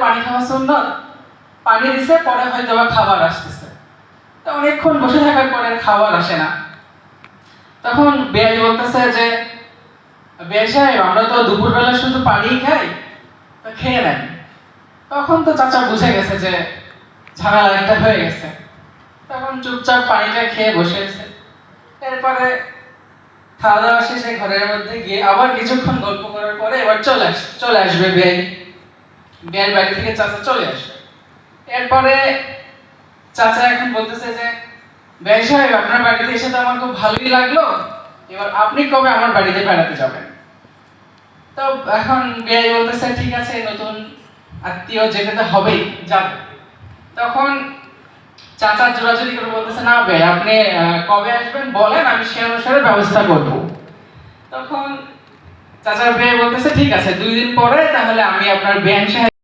পানি খাওয়া সুন্নত, পানি দিছে, পরে হয়তো বা খাবার আসতেছে। তো অনেকক্ষণ বসে থাকার পরে আর খাবার আসে না। তখন বেয়াই বলতেছে যে, বেয়াই সাহেব, আমরা তো দুপুরবেলা শুধু পানিই খাই, তো খেয়ে নেন। তখন তো চাচা বুঝে গেছে যে ঝামেলা একটা হয়ে গেছে। তখন চুপচাপ পানিটা খেয়ে বসে আছে। এরপরে খাওয়া দাওয়া শেষে ঘরের মধ্যে গিয়ে আবার কিছুক্ষণ গল্প করার পরে এবার চলে আসবে বেয়াই। বেয়াই বাড়ি থেকে চাচা চলে আসবে। এরপরে চাচা এখন বলতেছে যে, বেয়াই সাহেব, আপনার বাড়িতে এসে তো আমার খুব ভালোই লাগলো, এবার আপনি কবে আমার বাড়িতে বেড়াতে যাবেন? তো এখন বেয়াই বলতেছে, ঠিক আছে, নতুন আত্মীয় যেতে তো হবেই, যাব। তখন চাচা জোরাজুরি করে বলতেছে, না বেয়াই, আপনি কবে আসবেন বলেন, আমি সে অনুসারে ব্যবস্থা করব। তখন চাচার বেয়াই বলতেছে, ঠিক আছে, 2 দিন পরে তাহলে আমি আপনার বেয়াই সাহেব